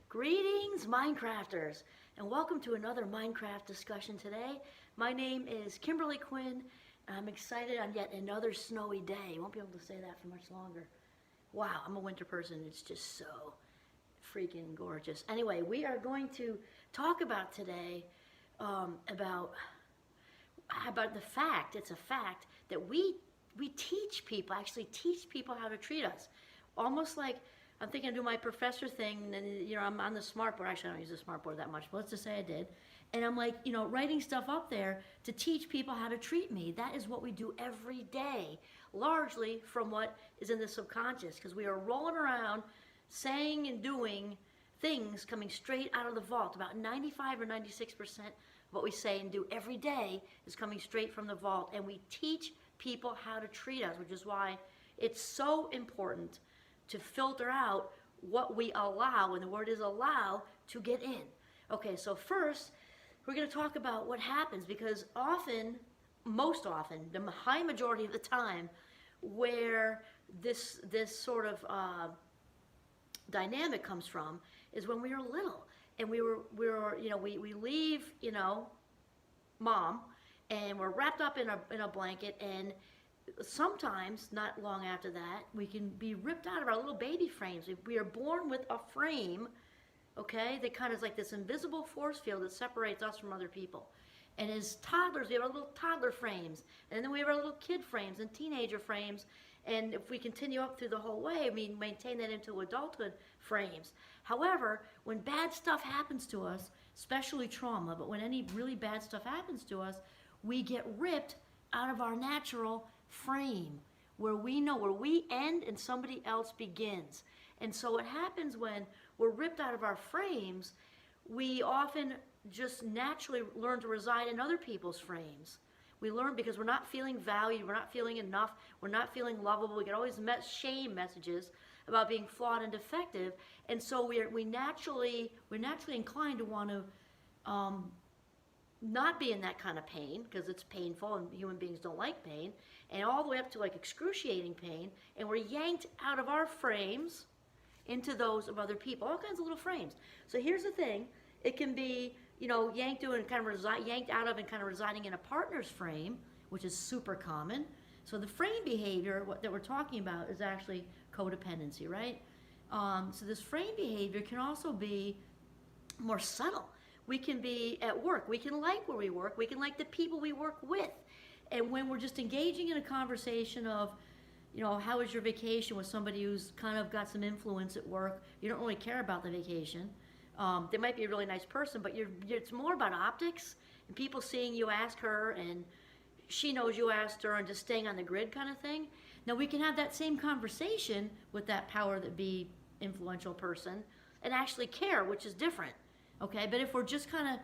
Greetings, Minecrafters, and welcome to another Minecraft discussion today. My name is Kimberly Quinn, and I'm excited on yet another snowy day. I won't be able to say that for much longer. Wow, I'm a winter person. It's just so freaking gorgeous. Anyway, we are going to talk about today about the fact, it's a fact, that we teach people, actually teach people how to treat us. Almost like I'm thinking I do my professor thing, and I'm on the smartboard. Actually, I don't use the smartboard that much, but let's just say I did. And I'm like, writing stuff up there to teach people how to treat me. That is what we do every day, largely from what is in the subconscious, because we are rolling around saying and doing things coming straight out of the vault. About 95 or 96% of what we say and do every day is coming straight from the vault, and we teach people how to treat us, which is why it's so important to filter out what we allow, and the word is allow, to get in. Okay, so first, we're going to talk about what happens, because often, most often, the high majority of the time, where this sort of dynamic comes from is when we were little, and we leave, mom, and we're wrapped up in a blanket, and sometimes, not long after that, we can be ripped out of our little baby frames. We are born with a frame, okay, that kind of is like this invisible force field that separates us from other people. And as toddlers, we have our little toddler frames, and then we have our little kid frames and teenager frames, and if we continue up through the whole way, we maintain that into adulthood frames. However, when bad stuff happens to us, especially trauma, but when any really bad stuff happens to us, we get ripped out of our natural frame, where we end and somebody else begins. And so what happens when we're ripped out of our frames, we often just naturally learn to reside in other people's frames. We learn because we're not feeling valued, we're not feeling enough, we're not feeling lovable. We get all these shame messages about being flawed and defective, and so we're naturally inclined to want to not be in that kind of pain, because it's painful and human beings don't like pain, and all the way up to like excruciating pain, and we're yanked out of our frames into those of other people, all kinds of little frames. So here's the thing, it can be yanked out of and kind of residing in a partner's frame, which is super common. So the frame behavior that we're talking about is actually codependency, right? So this frame behavior can also be more subtle. We can be at work, we can like where we work, we can like the people we work with. And when we're just engaging in a conversation of, how was your vacation with somebody who's kind of got some influence at work, you don't really care about the vacation. They might be a really nice person, but it's more about optics and people seeing you ask her and she knows you asked her and just staying on the grid kind of thing. Now we can have that same conversation with that power that be influential person and actually care, which is different. Okay, but if we're just kind of,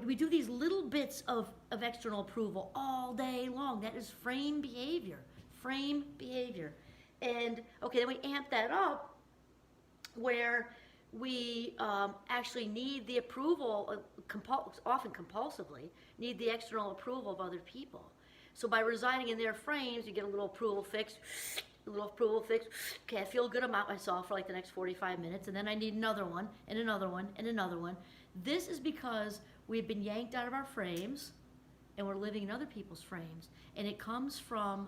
we do these little bits of external approval all day long, that is frame behavior. And, okay, then we amp that up where we actually need the approval, often compulsively, need the external approval of other people. So by residing in their frames, you get a little approval fix, okay, I feel good about myself for like the next 45 minutes, and then I need another one, and another one, and another one. This is because we've been yanked out of our frames, and we're living in other people's frames. And it comes from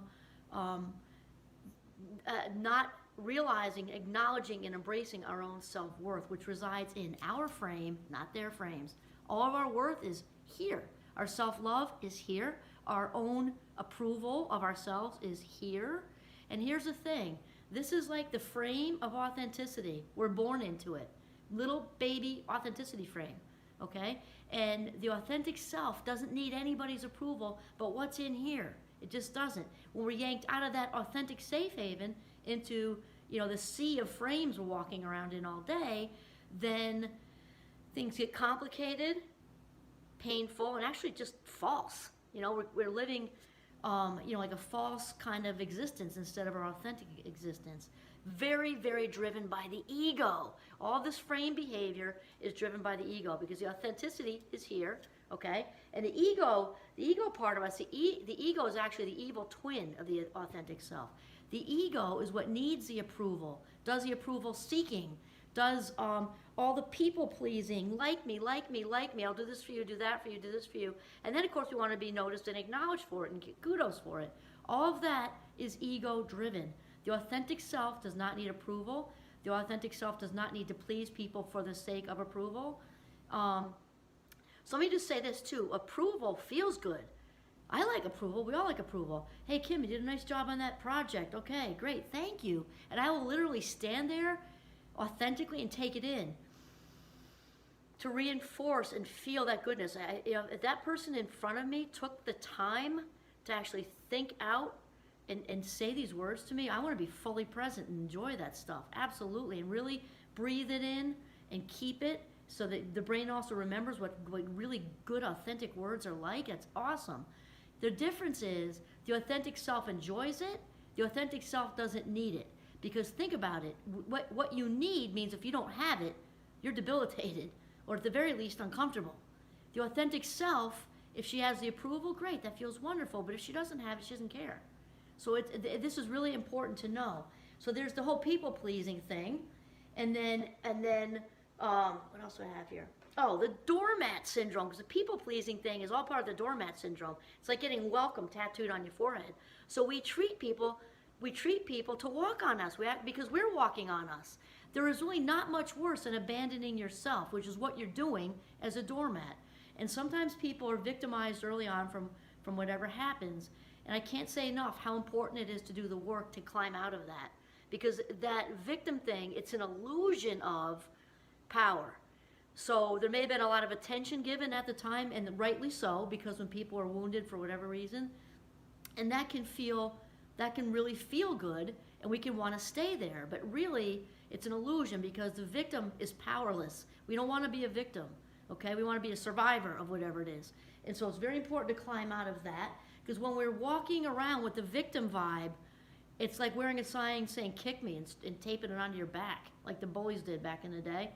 not realizing, acknowledging, and embracing our own self-worth, which resides in our frame, not their frames. All of our worth is here. Our self-love is here. Our own approval of ourselves is here. And here's the thing, this is like the frame of authenticity. We're born into it. Little baby authenticity frame, okay? And the authentic self doesn't need anybody's approval, but what's in here? It just doesn't. When we're yanked out of that authentic safe haven into, the sea of frames we're walking around in all day, then things get complicated, painful, and actually just false. We're living like a false kind of existence instead of our authentic existence. Very, very driven by the ego. All this frame behavior is driven by the ego because the authenticity is here, okay? And the ego part of us, the ego is actually the evil twin of the authentic self. The ego is what needs the approval, does the approval seeking, does all the people pleasing, like me, like me, like me. I'll do this for you, do that for you, do this for you. And then, of course, we want to be noticed and acknowledged for it and get kudos for it. All of that is ego driven. The authentic self does not need approval. The authentic self does not need to please people for the sake of approval. So let me just say this too. Approval feels good. I like approval. We all like approval. Hey, Kim, you did a nice job on that project. Okay, great. Thank you. And I will literally stand there authentically and take it in to reinforce and feel that goodness. If that person in front of me took the time to actually think out and say these words to me, I want to be fully present and enjoy that stuff. Absolutely. And really breathe it in and keep it so that the brain also remembers what really good, authentic words are like. It's awesome. The difference is the authentic self enjoys it. The authentic self doesn't need it. Because think about it. What you need means if you don't have it, you're debilitated or at the very least uncomfortable. The authentic self, if she has the approval, great, that feels wonderful. But if she doesn't have it, she doesn't care. So this is really important to know. So there's the whole people pleasing thing. And then what else do I have here? Oh, the doormat syndrome, because the people-pleasing thing is all part of the doormat syndrome. It's like getting welcome tattooed on your forehead. So we treat people to walk on us because we're walking on us. There is really not much worse than abandoning yourself, which is what you're doing as a doormat. And sometimes people are victimized early on from whatever happens. And I can't say enough how important it is to do the work to climb out of that. Because that victim thing, it's an illusion of power. So there may have been a lot of attention given at the time, and rightly so, because when people are wounded for whatever reason, and that can really feel good, and we can want to stay there. But really, it's an illusion because the victim is powerless. We don't want to be a victim, okay? We want to be a survivor of whatever it is. And so it's very important to climb out of that, because when we're walking around with the victim vibe, it's like wearing a sign saying "kick me" and taping it onto your back, like the bullies did back in the day,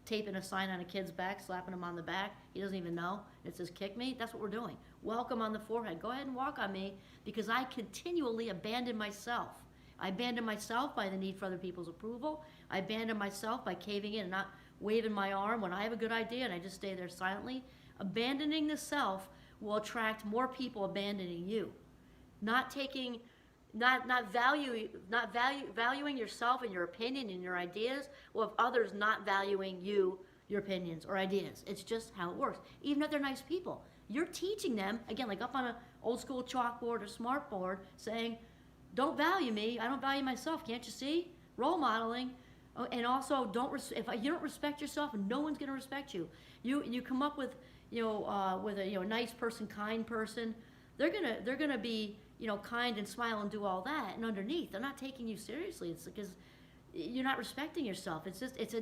taping a sign on a kid's back, slapping him on the back. He doesn't even know. It says "kick me." That's what we're doing. Welcome on the forehead. Go ahead and walk on me, because I continually abandon myself. I abandon myself by the need for other people's approval. I abandon myself by caving in and not waving my arm when I have a good idea and I just stay there silently. Abandoning the self will attract more people abandoning you. Valuing yourself and your opinion and your ideas, will have others not valuing you, your opinions or ideas. It's just how it works. Even if they're nice people, you're teaching them, again, like up on an old school chalkboard or smart board, saying, don't value me, I don't value myself, can't you see? Role modeling. And also, if you don't respect yourself, no one's going to respect you. You come up with a nice person, kind person, they're gonna be kind and smile and do all that, and underneath they're not taking you seriously. It's because you're not respecting yourself. It's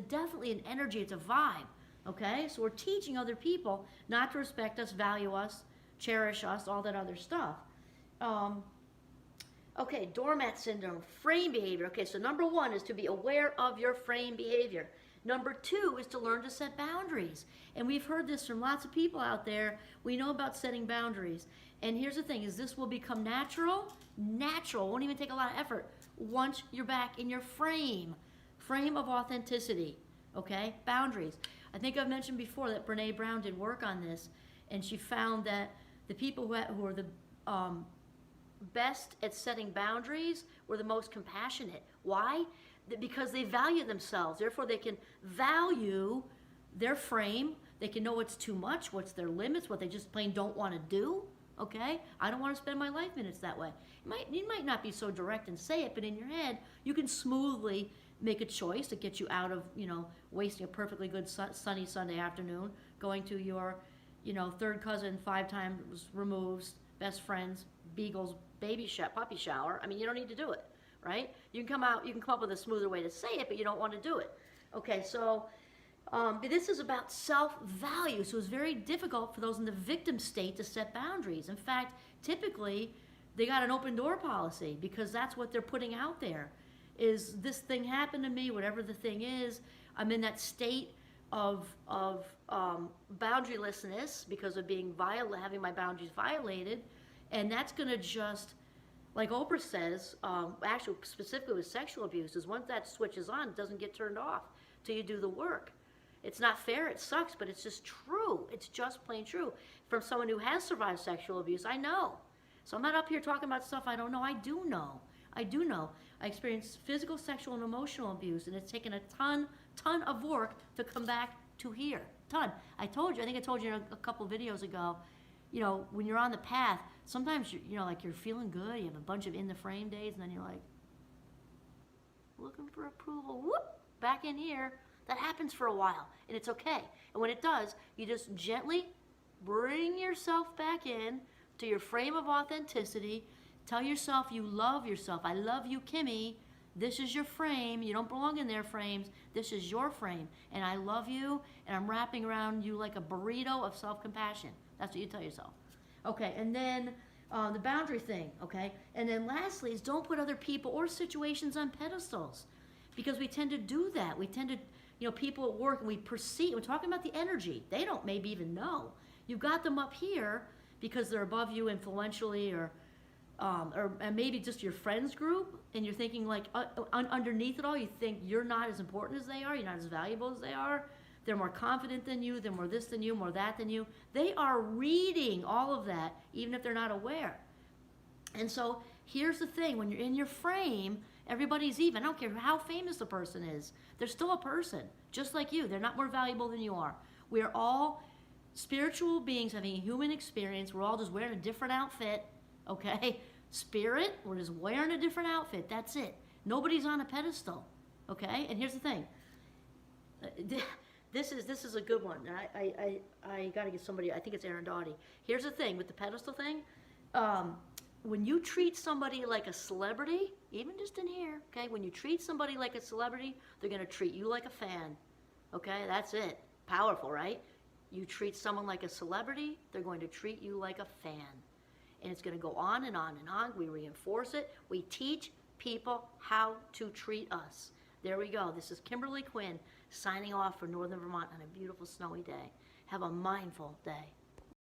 definitely an energy. It's a vibe. Okay, so we're teaching other people not to respect us, value us, cherish us, all that other stuff. Okay, doormat syndrome, frame behavior. Okay, so number one is to be aware of your frame behavior. Number two is to learn to set boundaries. And we've heard this from lots of people out there. We know about setting boundaries. And here's the thing, is this will become natural, won't even take a lot of effort, once you're back in your frame of authenticity, okay? Boundaries. I think I've mentioned before that Brene Brown did work on this, and she found that the people who are the best at setting boundaries were the most compassionate. Why? Because they value themselves. Therefore, they can value their frame. They can know what's too much, what's their limits, what they just plain don't want to do. Okay? I don't want to spend my life minutes that way. You might not be so direct and say it, but in your head, you can smoothly make a choice that gets you out of, wasting a perfectly good sunny Sunday afternoon, going to your, third cousin 5 times removed, best friends, beagle's puppy shower. I mean, you don't need to do it, right? You can come up with a smoother way to say it, but you don't want to do it. Okay, so this is about self-value, so it's very difficult for those in the victim state to set boundaries. In fact, typically, they got an open door policy because that's what they're putting out there. Is this thing happened to me, whatever the thing is, I'm in that state of boundarylessness because of having my boundaries violated, and that's going to just like Oprah says, actually specifically with sexual abuse, is once that switch is on, it doesn't get turned off till you do the work. It's not fair, it sucks, but it's just true. It's just plain true. From someone who has survived sexual abuse, I know. So I'm not up here talking about stuff I don't know. I do know. I do know. I experienced physical, sexual, and emotional abuse, and it's taken a ton of work to come back to here. Ton. I think I told you a couple videos ago, you know, when you're on the path, sometimes, you know, like you're feeling good, you have a bunch of in the frame days, and then you're like, looking for approval, whoop, back in here. That happens for a while, and it's okay. And when it does, you just gently bring yourself back in to your frame of authenticity. Tell yourself you love yourself. I love you, Kimmy. This is your frame. You don't belong in their frames. This is your frame. And I love you, and I'm wrapping around you like a burrito of self-compassion. That's what you tell yourself. Okay, and then the boundary thing, okay? And then lastly is don't put other people or situations on pedestals, because we tend to do that. We tend to, you know, people at work, and we're talking about the energy. They don't maybe even know. You've got them up here because they're above you influentially, or maybe just your friends group, and you're thinking like underneath it all, you think you're not as important as they are, you're not as valuable as they are, they're more confident than you, they're more this than you, more that than you. They are reading all of that, even if they're not aware. And so here's the thing, when you're in your frame, everybody's even. I don't care how famous the person is. They're still a person, just like you. They're not more valuable than you are. We are all spiritual beings having a human experience. We're all just wearing a different outfit, okay? Spirit, we're just wearing a different outfit. That's it. Nobody's on a pedestal, okay? And here's the thing. This is a good one. I got to get somebody, I think it's Aaron Doughty. Here's the thing with the pedestal thing. When you treat somebody like a celebrity, even just in here, okay, when you treat somebody like a celebrity, they're going to treat you like a fan, okay? That's it. Powerful, right? You treat someone like a celebrity, they're going to treat you like a fan. And it's going to go on and on and on. We reinforce it. We teach people how to treat us. There we go. This is Kimberly Quinn signing off for Northern Vermont on a beautiful snowy day. Have a mindful day.